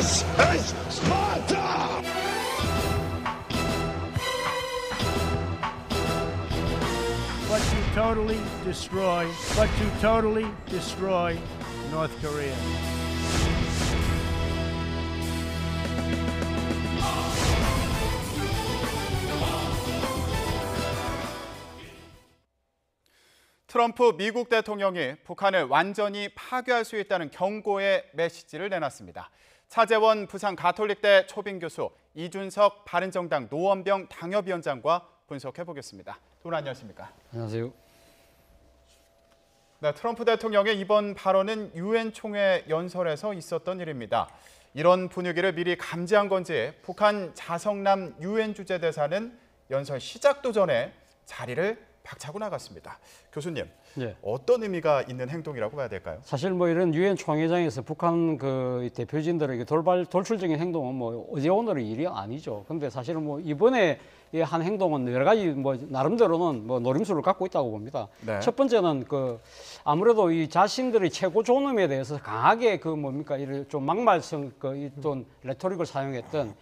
This is Sparta! But to totally destroy North Korea. 트럼프 미국 대통령이 북한을 완전히 파괴할 수 있다는 경고의 메시지를 내놨습니다. 차재원 부산 가톨릭대 초빙 교수, 이준석 바른정당 노원병 당협위원장과 분석해 보겠습니다. 두 분 안녕하십니까? 안녕하세요. 네, 트럼프 대통령의 이번 발언은 유엔 총회 연설에서 있었던 일입니다. 이런 분위기를 미리 감지한 건지 북한 자성남 유엔 주재대사는 연설 시작도 전에 자리를 박차고 나갔습니다. 교수님, 네. 어떤 의미가 있는 행동이라고 봐야 될까요? 사실 뭐 이런 유엔 총회장에서 북한 그 대표진들에게 돌출적인 행동은 뭐 어제 오늘의 일이 아니죠. 근데 사실은 뭐 이번에 한 행동은 여러 가지 뭐 나름대로는 뭐 노림수를 갖고 있다고 봅니다. 네. 첫 번째는 그 아무래도 이 자신들의 최고 존엄에 대해서 강하게 그 뭡니까 이런 좀 막말성 또 레토릭을 사용했던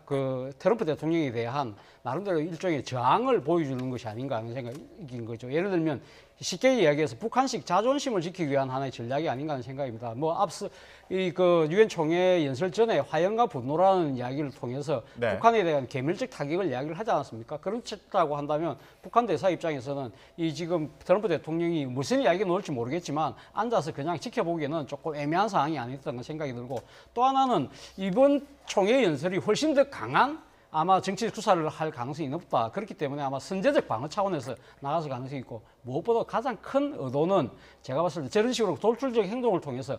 그 트럼프 대통령에 대한 나름대로 일종의 저항을 보여주는 것이 아닌가 하는 생각인 거죠. 예를 들면 쉽게 이야기해서 북한식 자존심을 지키기 위한 하나의 전략이 아닌가 하는 생각입니다. 뭐 앞서 그 유엔 총회 연설 전에 화형과 분노라는 이야기를 통해서 네. 북한에 대한 개멸적 타격을 이야기를 하지 않았습니까? 그렇다고 한다면 북한 대사 입장에서는 이 지금 트럼프 대통령이 무슨 이야기 놓을지 모르겠지만 앉아서 그냥 지켜보기에는 조금 애매한 상황이 아니었던 생각이 들고, 또 하나는 이번 총회 연설이 훨씬 더 강한 아마 정치적 수사를 할 가능성이 높다. 그렇기 때문에 아마 선제적 방어 차원에서 나가서 가능성이 있고, 무엇보다 가장 큰 의도는 제가 봤을 때 저런 식으로 돌출적 행동을 통해서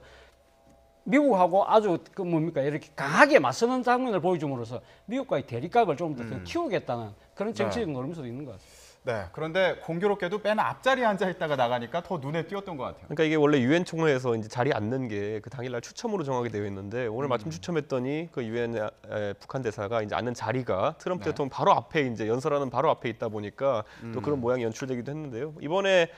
미국하고 아주 그 뭡니까 이렇게 강하게 맞서는 장면을 보여줌으로써 미국과의 대립각을 좀 더 키우겠다는 그런 정치적 노림수도 있는 것 같습니다. 네, 그런데 공교롭게도 맨 앞자리에 앉아 있다가 나가니까 더 눈에 띄었던 것 같아요. 그러니까 이게 원래 유엔 총회에서 이제 자리에 앉는 게 그 당일날 추첨으로 정하게 되어 있는데 오늘 마침 추첨했더니 그 유엔 북한 대사가 이제 앉는 자리가 트럼프 네. 대통령 바로 앞에 이제 연설하는 바로 앞에 있다 보니까 또 그런 모양이 연출되기도 했는데요. 이번에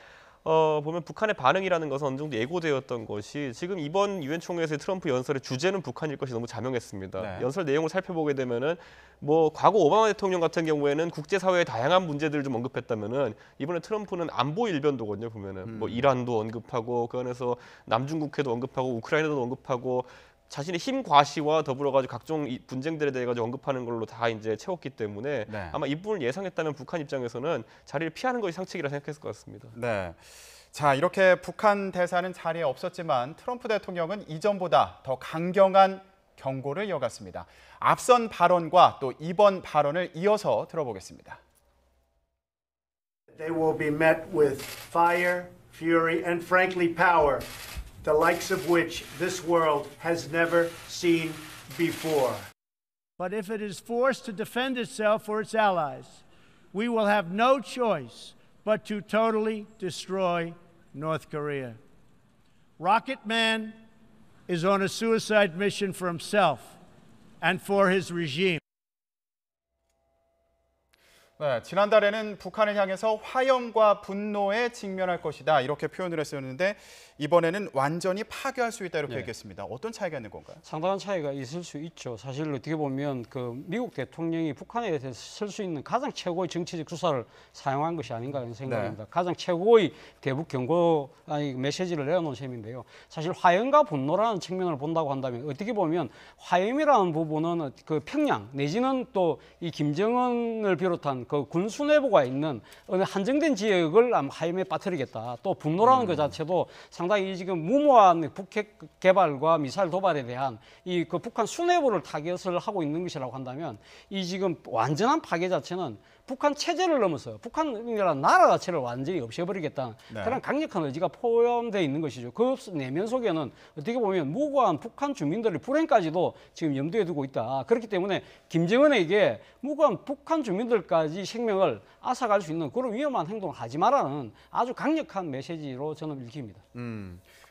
보면 북한의 반응이라는 것은 어느 정도 예고되었던 것이, 지금 이번 유엔 총회에서의 트럼프 연설의 주제는 북한일 것이 너무 자명했습니다. 네. 연설 내용을 살펴보게 되면은 뭐 과거 오바마 대통령 같은 경우에는 국제사회의 다양한 문제들을 좀 언급했다면은 이번에 트럼프는 안보 일변도거든요. 보면은 뭐 이란도 언급하고 그 안에서 남중국해도 언급하고 우크라이나도 언급하고 자신의 힘 과시와 더불어 가지고 각종 분쟁들에 대해 가지고 언급하는 걸로 다 이제 채웠기 때문에 네. 아마 이 부분을 예상했다면 북한 입장에서는 자리를 피하는 것이 상책이라 생각했을 것 같습니다. 네. 자, 이렇게 북한 대사는 자리에 없었지만 트럼프 대통령은 이전보다 더 강경한 경고를 이어갔습니다. 앞선 발언과 또 이번 발언을 이어서 들어보겠습니다. They will be met with fire, fury, and frankly power, the likes of which this world has never seen before. But if it is forced to defend itself or its allies, we will have no choice but to totally destroy North Korea. Rocket Man is on a suicide mission for himself and for his regime. 네, 지난달에는 북한을 향해서 화염과 분노에 직면할 것이다 이렇게 표현을 했었는데 이번에는 완전히 파괴할 수 있다 이렇게 얘기했습니다. 어떤 차이가 있는 건가요? 상당한 차이가 있을 수 있죠. 사실 어떻게 보면 그 미국 대통령이 북한에 대해서 쓸 수 있는 가장 최고의 정치적 수사를 사용한 것이 아닌가 하는 생각입니다. 가장 최고의 대북 경고 메시지를 내어놓은 셈인데요. 사실 화염과 분노라는 측면을 본다고 한다면 어떻게 보면 화염이라는 부분은 그 평양 내지는 또 이 김정은을 비롯한 그 군수뇌부가 있는 어느 한정된 지역을 화염에 빠뜨리겠다. 또 분노라는 것 자체도 상당히 지금 무모한 북핵 개발과 미사일 도발에 대한 이 그 북한 수뇌부를 타겟을 하고 있는 것이라고 한다면 이 지금 완전한 파괴 자체는 북한 체제를 넘어서 북한이라는 나라 자체를 완전히 없애버리겠다는 그런 강력한 의지가 포함되어 있는 것이죠. 그 내면 속에는 어떻게 보면 무고한 북한 주민들의 불행까지도 지금 염두에 두고 있다. 그렇기 때문에 김정은에게 무고한 북한 주민들까지 생명을 앗아갈 수 있는 그런 위험한 행동을 하지 말라는 아주 강력한 메시지로 저는 읽힙니다.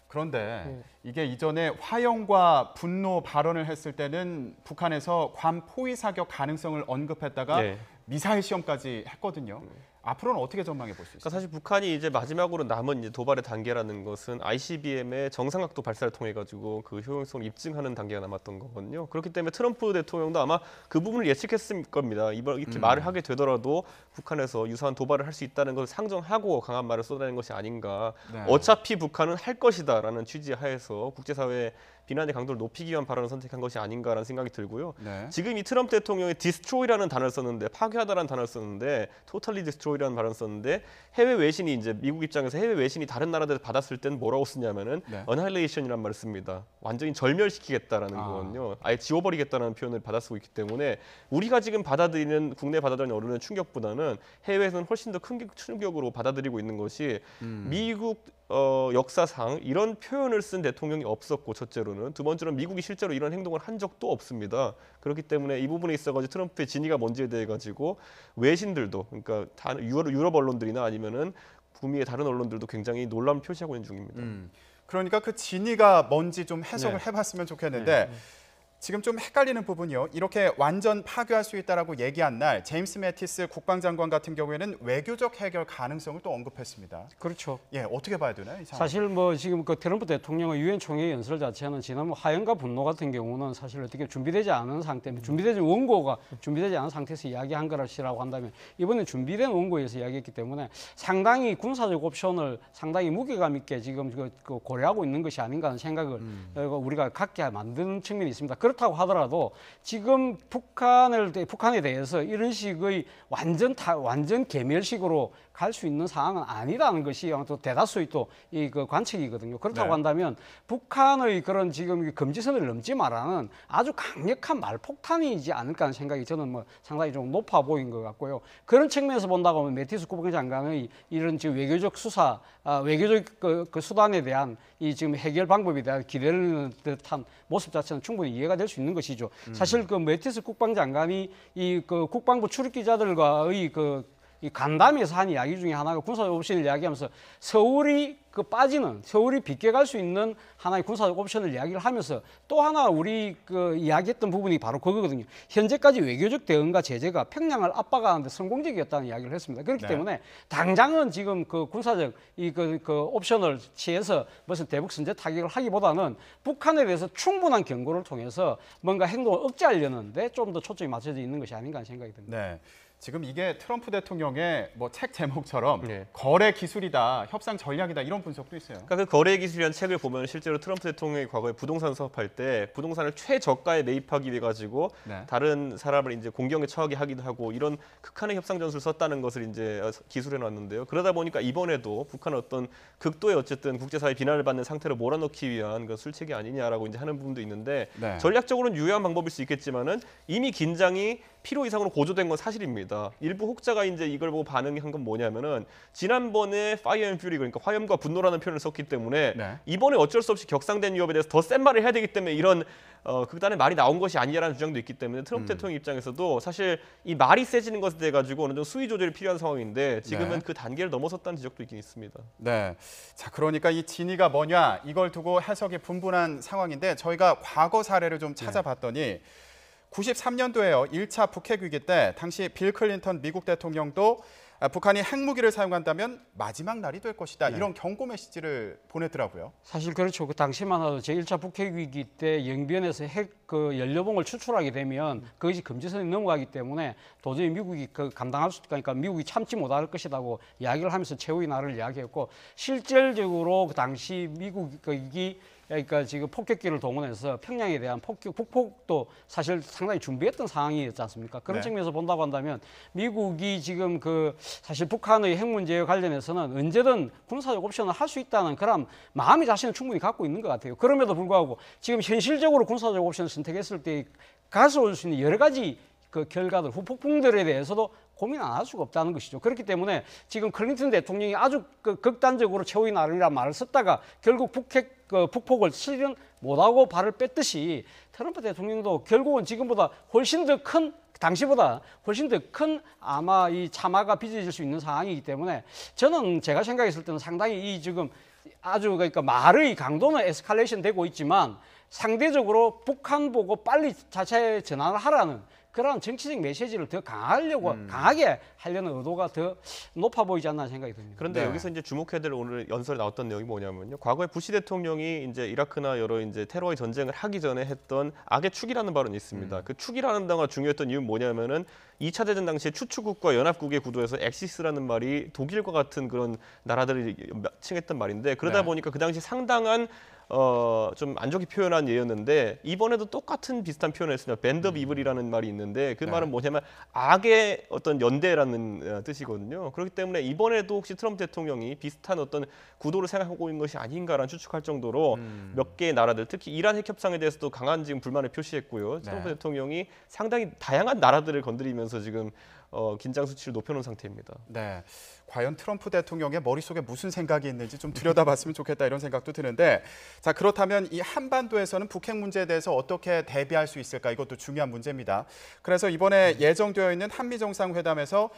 그런데 이게 이전에 화염과 분노 발언을 했을 때는 북한에서 괌 포위 사격 가능성을 언급했다가 미사일 시험까지 했거든요. 앞으로는 어떻게 전망해 볼 수 있어요? 그러니까 사실 북한이 이제 마지막으로 남은 이제 도발의 단계라는 것은 ICBM의 정상각도 발사를 통해 가지고 그 효용성을 입증하는 단계가 남았던 거거든요. 그렇기 때문에 트럼프 대통령도 아마 그 부분을 예측했을 겁니다. 이번 이렇게 말을 하게 되더라도 북한에서 유사한 도발을 할 수 있다는 것을 상정하고 강한 말을 쏟아낸 것이 아닌가. 네. 어차피 북한은 할 것이다라는 취지 하에서 국제사회의 비난의 강도를 높이기 위한 발언을 선택한 것이 아닌가라는 생각이 들고요. 네. 지금 이 트럼프 대통령이 destroy라는 단어를 썼는데, 파괴하다라는 단어를 썼는데, totally destroy라는 발언을 썼는데, 해외 외신이 이제 미국 입장에서 해외 외신이 다른 나라들에서 받았을 때는 뭐라고 쓰냐면은 네. annihilation이라는 말을 씁니다. 완전히 절멸시키겠다라는 거거든요. 아예 지워버리겠다는 표현을 받아 쓰고 있기 때문에 우리가 지금 받아들이는 국내 받아들이는 언론의 충격보다는 해외에서는 훨씬 더 큰 충격으로 받아들이고 있는 것이 미국 역사상 이런 표현을 쓴 대통령이 없었고, 첫째로는 두 번째로는 미국이 실제로 이런 행동을 한 적도 없습니다. 그렇기 때문에 이 부분에 있어가지고 트럼프의 진위가 뭔지에 대해 가지고 외신들도, 그러니까 유럽 언론들이나 아니면은 북미의 다른 언론들도 굉장히 논란을 표시하고 있는 중입니다. 그러니까 그 진위가 뭔지 좀 해석을 해봤으면 좋겠는데 지금 좀 헷갈리는 부분이요. 이렇게 완전 파괴할 수 있다라고 얘기한 날 제임스 매티스 국방장관 같은 경우에는 외교적 해결 가능성을 또 언급했습니다. 그렇죠. 예, 어떻게 봐야 되나요? 이 상황? 사실 뭐 지금 그 트럼프 대통령의 유엔 총회 연설 자체는 지난 화염과 분노 같은 경우는 사실 어떻게 준비되지 않은 상태, 준비되지 원고가 준비되지 않은 상태에서 이야기한 거라고 한다면 이번에 준비된 원고에서 이야기했기 때문에 상당히 군사적 옵션을 상당히 무게감 있게 지금 그 고려하고 있는 것이 아닌가 하는 생각을 우리가 갖게 만드는 측면이 있습니다. 그렇다고 하더라도 지금 북한에 대해서 이런 식의 완전 개멸식으로 갈 수 있는 상황은 아니라는 것이 또 대다수의 또 이 그 관측이거든요. 그렇다고 한다면 북한의 그런 지금 금지선을 넘지 말라는 아주 강력한 말폭탄이지 않을까 하는 생각이 저는 뭐 상당히 좀 높아 보인 것 같고요. 그런 측면에서 본다고 하면 매티스 국방장관의 이런 지금 외교적 수사, 외교적 그 수단에 대한 이 지금 해결 방법에 대한 기대는 듯한 모습 자체는 충분히 이해가 될 수 있는 것이죠. 사실 그 매티스 국방장관이 이 그 국방부 출입 기자들과의 이 간담회에서 한 이야기 중에 하나가 군사적 옵션을 이야기하면서 서울이 빗겨갈 수 있는 하나의 군사적 옵션을 이야기를 하면서 또 하나 우리 그 이야기했던 부분이 바로 그거거든요. 현재까지 외교적 대응과 제재가 평양을 압박하는데 성공적이었다는 이야기를 했습니다. 그렇기 때문에 당장은 지금 그 군사적 그 옵션을 취해서 무슨 대북 선제 타격을 하기보다는 북한에 대해서 충분한 경고를 통해서 뭔가 행동을 억제하려는데 좀 더 초점이 맞춰져 있는 것이 아닌가 하는 생각이 듭니다. 네. 지금 이게 트럼프 대통령의 뭐 책 제목처럼 거래 기술이다, 협상 전략이다 이런 분석도 있어요. 그러니까 그 거래 기술이라는 책을 보면 실제로 트럼프 대통령이 과거에 부동산 사업할 때 부동산을 최저가에 매입하기 위해 가지고 다른 사람을 이제 공경에 처하게 하기도 하고 이런 극한의 협상 전술을 썼다는 것을 이제 기술해 놨는데요. 그러다 보니까 이번에도 북한은 어떤 극도의 어쨌든 국제사회 비난을 받는 상태로 몰아넣기 위한 그 술책이 아니냐라고 이제 하는 부분도 있는데 전략적으로는 유효한 방법일 수 있겠지만은 이미 긴장이 필요 이상으로 고조된 건 사실입니다. 일부 혹자가 이제 이걸 보고 반응한 건 뭐냐면은 지난번에 Fire and Fury, 그러니까 화염과 분노라는 표현을 썼기 때문에 이번에 어쩔 수 없이 격상된 위협에 대해서 더 센 말을 해야 되기 때문에 이런 극단의 말이 나온 것이 아니냐라는 주장도 있기 때문에 트럼프 대통령 입장에서도 사실 이 말이 세지는 것에 대해 가지고 어느 정도 수위 조절이 필요한 상황인데 지금은 그 단계를 넘어섰다는 지적도 있긴 있습니다. 네, 자 그러니까 이 진위가 뭐냐 이걸 두고 해석이 분분한 상황인데 저희가 과거 사례를 좀 찾아봤더니 93년도에요. 1차 북핵 위기 때 당시 빌 클린턴 미국 대통령도 북한이 핵무기를 사용한다면 마지막 날이 될 것이다. 이런 경고 메시지를 보냈더라고요. 사실 그렇죠. 그 당시만 해도 제1차 북핵 위기 때 영변에서 핵 그 연료봉을 추출하게 되면 그것이 금지선이 넘어가기 때문에 도저히 미국이 감당할 수 그러니까 미국이 참지 못할 것이라고 이야기를 하면서 최후의 날을 이야기했고 실질적으로 그 당시 미국이 그러니까 지금 폭격기를 동원해서 평양에 대한 북폭도 사실 상당히 준비했던 상황이었지 않습니까? 그런 측면에서 본다고 한다면 미국이 지금 그 사실 북한의 핵 문제에 관련해서는 언제든 군사적 옵션을 할 수 있다는 그런 마음이 자신은 충분히 갖고 있는 것 같아요. 그럼에도 불구하고 지금 현실적으로 군사적 옵션을 선택했을 때 가져올 수 있는 여러 가지 그 결과들, 후폭풍들에 대해서도 고민 안 할 수가 없다는 것이죠. 그렇기 때문에 지금 클린턴 대통령이 아주 극단적으로 최후의 날이라는 말을 썼다가 결국 북폭을 실현 못하고 발을 뺐듯이 트럼프 대통령도 결국은 지금보다 훨씬 더 큰 당시보다 훨씬 더 큰 아마 이 참화가 빚어질 수 있는 상황이기 때문에 저는 제가 생각했을 때는 상당히 이 지금 아주 그러니까 말의 강도는 에스컬레이션 되고 있지만 상대적으로 북한 보고 빨리 자체 전환을 하라는 그러한 정치적 메시지를 더 강하게 하려는 의도가 더 높아 보이지 않나 생각이 듭니다. 그런데 여기서 이제 주목해야 될 오늘 연설에 나왔던 내용이 뭐냐면요. 과거에 부시 대통령이 이제 이라크나 여러 이제 테러의 전쟁을 하기 전에 했던 악의 축이라는 발언이 있습니다. 그 축이라는 단어가 중요했던 이유는 뭐냐면은 2차 대전 당시에 추축국과 연합국의 구도에서 엑시스라는 말이 독일과 같은 그런 나라들을 칭했던 말인데 그러다 보니까 그 당시 상당한 좀 안 좋게 표현한 예였는데 이번에도 똑같은 비슷한 표현을 했습니다. 밴드 오브 이블이라는 말이 있는데 그 말은 뭐냐면 악의 어떤 연대라는 뜻이거든요. 그렇기 때문에 이번에도 혹시 트럼프 대통령이 비슷한 어떤 구도를 생각하고 있는 것이 아닌가라는 추측할 정도로 몇 개의 나라들, 특히 이란 핵 협상에 대해서도 강한 지금 불만을 표시했고요. 트럼프 대통령이 상당히 다양한 나라들을 건드리면서 지금 긴장 수치를 높여놓은 상태입니다. 네, 과연 트럼프 대통령의 머릿속에 무슨 생각이 있는지 좀 들여다봤으면 좋겠다 이런 생각도 드는데 자 그렇다면 이 한반도에서는 북핵 문제에 대해서 어떻게 대비할 수 있을까 이것도 중요한 문제입니다. 그래서 이번에 예정되어 있는 한미 정상회담에서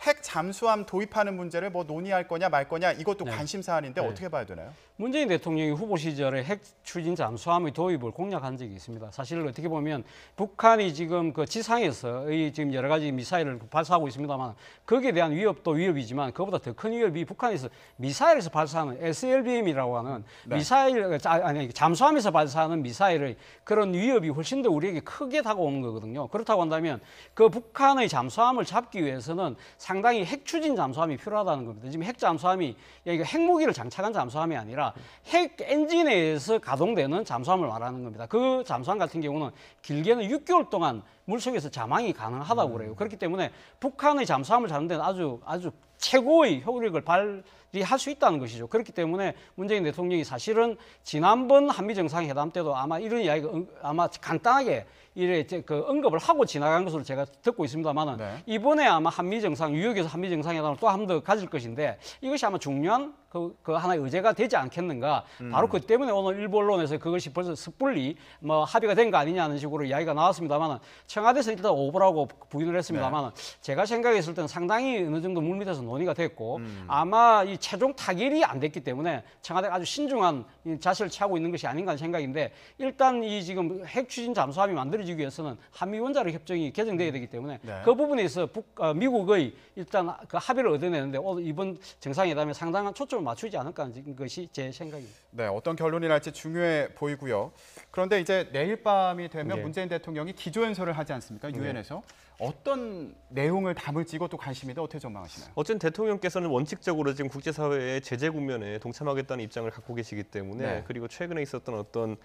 핵 잠수함 도입하는 문제를 뭐 논의할 거냐 말 거냐 이것도 관심 사안인데 어떻게 봐야 되나요? 문재인 대통령이 후보 시절에 핵 추진 잠수함의 도입을 공약한 적이 있습니다. 사실 어떻게 보면 북한이 지금 그 지상에서 지금 여러 가지 미사일을 발사하고 있습니다만 거기에 대한 위협도 위협이지만 그보다 더 큰 위협이 북한에서 미사일에서 발사하는 SLBM이라고 하는 미사일 아니 잠수함에서 발사하는 미사일의 그런 위협이 훨씬 더 우리에게 크게 다가오는 거거든요. 그렇다고 한다면 그 북한의 잠수함을 잡기 위해서는 상당히 핵 추진 잠수함이 필요하다는 겁니다. 지금 핵 잠수함이 핵무기를 장착한 잠수함이 아니라 핵 엔진에서 가동되는 잠수함을 말하는 겁니다. 그 잠수함 같은 경우는 길게는 6개월 동안 물속에서 자망이 가능하다고 그래요. 그렇기 때문에 북한의 잠수함을 잡는 데는 아주 최고의 효력을 발휘할 수 있다는 것이죠. 그렇기 때문에 문재인 대통령이 사실은 지난번 한미 정상회담 때도 아마 이런 이야기가 아마 간단하게 이래 그 언급을 하고 지나간 것으로 제가 듣고 있습니다만은 이번에 아마 뉴욕에서 한미 정상회담을 또 한 번 더 가질 것인데 이것이 아마 중요한 그 하나의 의제가 되지 않겠는가. 바로 그 때문에 오늘 일부 언론에서 그것이 벌써 섣불리 뭐 합의가 된 거 아니냐는 식으로 이야기가 나왔습니다만은 청와대에서 일단 오보라고 부인을 했습니다만은 제가 생각했을 때는 상당히 어느 정도 물밑에서 논의가 됐고 아마 이 최종 타결이 안 됐기 때문에 청와대가 아주 신중한 자세를 취하고 있는 것이 아닌가 하는 생각인데 일단 이 지금 핵 추진 잠수함이 만들어지기 위해서는 한미 원자력 협정이 개정돼야 되기 때문에 그 부분에서 미국의 일단 그 합의를 얻어내는데 오늘 이번 정상회담에 상당한 초점을 맞추지 않을까 하는 것이 제 생각입니다. 네, 어떤 결론이 날지 중요해 보이고요. 그런데 이제 내일 밤이 되면 문재인 대통령이 기조연설을 하지 않습니까? 유엔에서. 어떤 내용을 담을지 이것도 관심인데 어떻게 전망하시나요? 어쨌든 대통령께서는 원칙적으로 지금 국제사회의 제재 국면에 동참하겠다는 입장을 갖고 계시기 때문에 그리고 최근에 있었던 어떤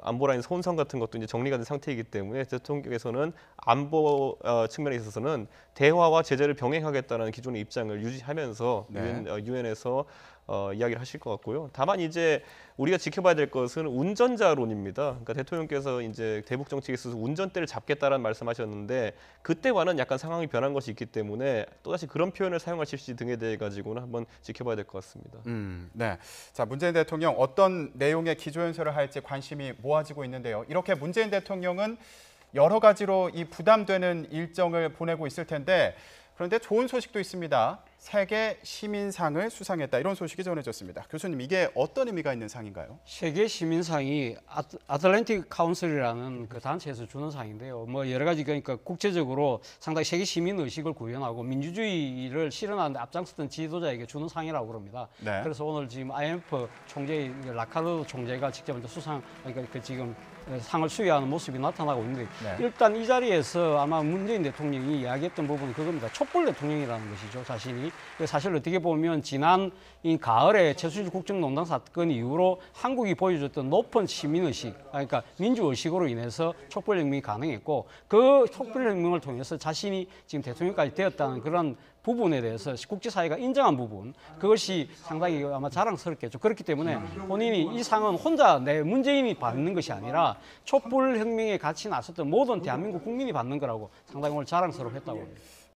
안보라인 혼선 같은 것도 이제 정리가 된 상태이기 때문에 대통령께서는 안보 측면에 있어서는 대화와 제재를 병행하겠다는 기존의 입장을 유지하면서 유엔에서 이야기를 하실 것 같고요. 다만 이제 우리가 지켜봐야 될 것은 운전자론입니다. 그러니까 대통령께서 이제 대북 정책에 있어서 운전대를 잡겠다라는 말씀하셨는데 그때와는 약간 상황이 변한 것이 있기 때문에 또다시 그런 표현을 사용하실지 등에 대해 가지고는 한번 지켜봐야 될 것 같습니다. 네, 자 문재인 대통령 어떤 내용의 기조연설을 할지 관심이 모아지고 있는데요. 이렇게 문재인 대통령은 여러 가지로 이 부담되는 일정을 보내고 있을 텐데 그런데 좋은 소식도 있습니다. 세계 시민상을 수상했다. 이런 소식이 전해졌습니다. 교수님, 이게 어떤 의미가 있는 상인가요? 세계 시민상이 아틀랜틱 카운슬이라는 그 단체에서 주는 상인데요. 뭐 여러 가지 그러니까 국제적으로 상당히 세계 시민 의식을 구현하고 민주주의를 실현하는 데 앞장섰던 지도자에게 주는 상이라고 그럽니다. 그래서 오늘 지금 IMF 총재 라카르도 총재가 직접 수상 그러니까 그 지금 상을 수여하는 모습이 나타나고 있는데 일단 이 자리에서 아마 문재인 대통령이 이야기했던 부분은 그겁니다. 촛불 대통령이라는 것이죠. 자신이. 사실 어떻게 보면 지난 이 가을에 최순실 국정농단 사건 이후로 한국이 보여줬던 높은 시민의식, 그러니까 민주의식으로 인해서 촛불혁명이 가능했고 그 촛불혁명을 통해서 자신이 지금 대통령까지 되었다는 그런 부분에 대해서 국제사회가 인정한 부분, 그것이 상당히 아마 자랑스럽겠죠. 그렇기 때문에 본인이 이 상은 혼자 문재인이 받는 것이 아니라 촛불혁명에 같이 나섰던 모든 대한민국 국민이 받는 거라고 상당히 오늘 자랑스러워했다고 합니다.